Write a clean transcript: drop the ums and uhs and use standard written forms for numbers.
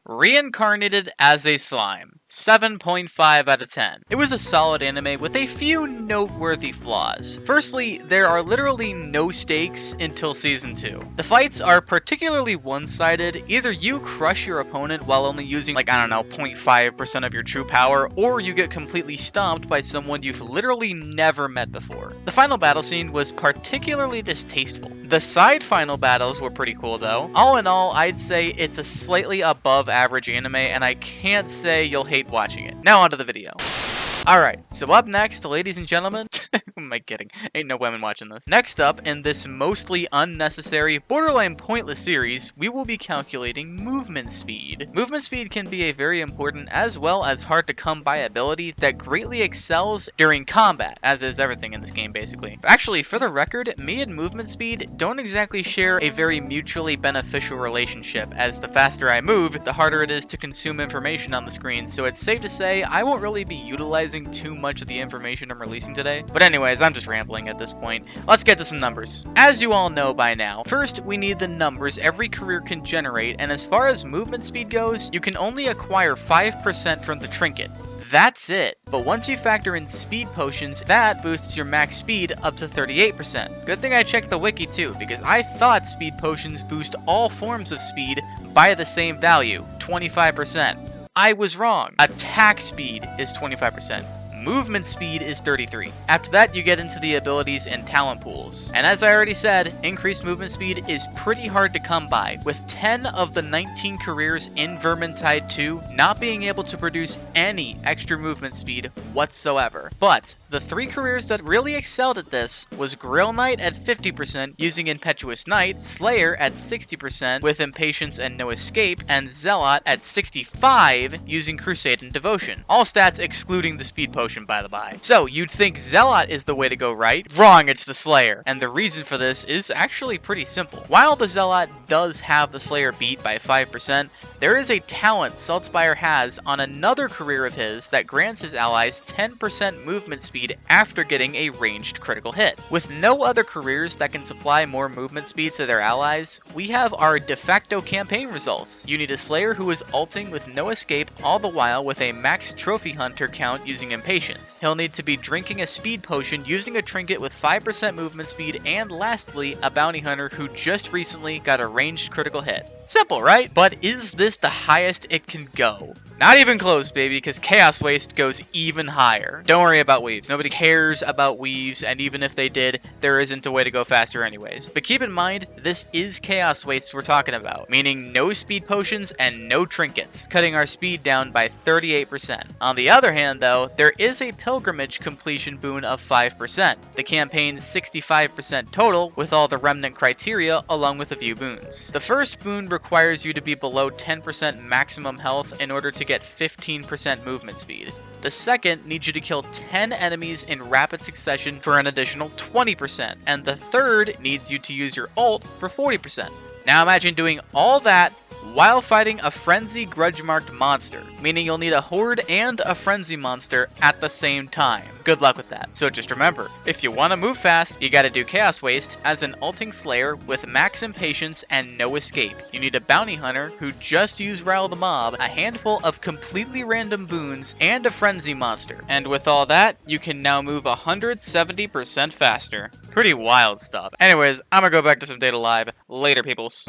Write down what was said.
Reincarnated as a Slime. 7.5 out of 10. It was a solid anime with a few noteworthy flaws. Firstly, there are literally no stakes until Season 2. The fights are particularly one-sided. Either you crush your opponent while only using, like, I don't know, 0.5% of your true power, or you get completely stomped by someone you've literally never met before. The final battle scene was particularly distasteful. The side final battles were pretty cool though. All in all, I'd say it's a slightly above average anime, and I can't say you'll hate watching it. Now onto the video. Alright, so up next, ladies and gentlemen, who am I kidding? Ain't no women watching this. Next up, in this mostly unnecessary, borderline pointless series, we will be calculating movement speed. Movement speed can be a very important as well as hard to come by ability that greatly excels during combat, as is everything in this game basically. Actually, for the record, me and movement speed don't exactly share a very mutually beneficial relationship, as the faster I move, the harder it is to consume information on the screen, so it's safe to say I won't really be utilizing too much of the information I'm releasing today. But anyways, I'm just rambling at this point. Let's get to some numbers. As you all know by now, first we need the numbers every career can generate, and as far as movement speed goes, you can only acquire 5% from the trinket. That's it. But once you factor in speed potions, that boosts your max speed up to 38%. Good thing I checked the wiki too, because I thought speed potions boost all forms of speed by the same value, 25%. I was wrong. Attack speed is 25%. Movement speed is 33. After that, you get into the abilities and talent pools. And as I already said, increased movement speed is pretty hard to come by, with 10 of the 19 careers in Vermintide 2 not being able to produce any extra movement speed whatsoever. But the 3 careers that really excelled at this was Grill Knight at 50% using Impetuous Knight, Slayer at 60% with Impatience and No Escape, and Zealot at 65% using Crusade and Devotion. All stats excluding the speed potion, by the by. So, you'd think Zealot is the way to go, right? Wrong, it's the Slayer. And the reason for this is actually pretty simple. While the Zealot does have the Slayer beat by 5%, there is a talent Saltzpyre has on another career of his that grants his allies 10% movement speed after getting a ranged critical hit. With no other careers that can supply more movement speed to their allies, we have our de facto campaign results. You need a Slayer who is ulting with no escape, all the while with a max trophy hunter count using Impatience. He'll need to be drinking a speed potion using a trinket with 5% movement speed, and lastly, a bounty hunter who just recently got a ranged critical hit. Simple, right? But is this the highest it can go? Not even close, baby, because Chaos Waste goes even higher. Don't worry about weaves. Nobody cares about weaves, and even if they did, there isn't a way to go faster anyways. But keep in mind, this is Chaos Waste we're talking about, meaning no speed potions and no trinkets, cutting our speed down by 38%. On the other hand, though, there is a pilgrimage completion boon of 5%. The campaign's 65% total, with all the remnant criteria, along with a few boons. The first boon requires you to be below 10% maximum health in order to get 15% movement speed. The second needs you to kill 10 enemies in rapid succession for an additional 20%, and the third needs you to use your ult for 40%. Now imagine doing all that while fighting a Frenzy grudge-marked monster, meaning you'll need a Horde and a Frenzy monster at the same time. Good luck with that. So just remember, if you want to move fast, you gotta do Chaos Waste as an ulting Slayer with max Impatience and no escape. You need a Bounty Hunter who just used Rile the Mob, a handful of completely random boons, and a Frenzy monster. And with all that, you can now move 170% faster. Pretty wild stuff. Anyways, I'm gonna go back to some Data Live. Later, peoples.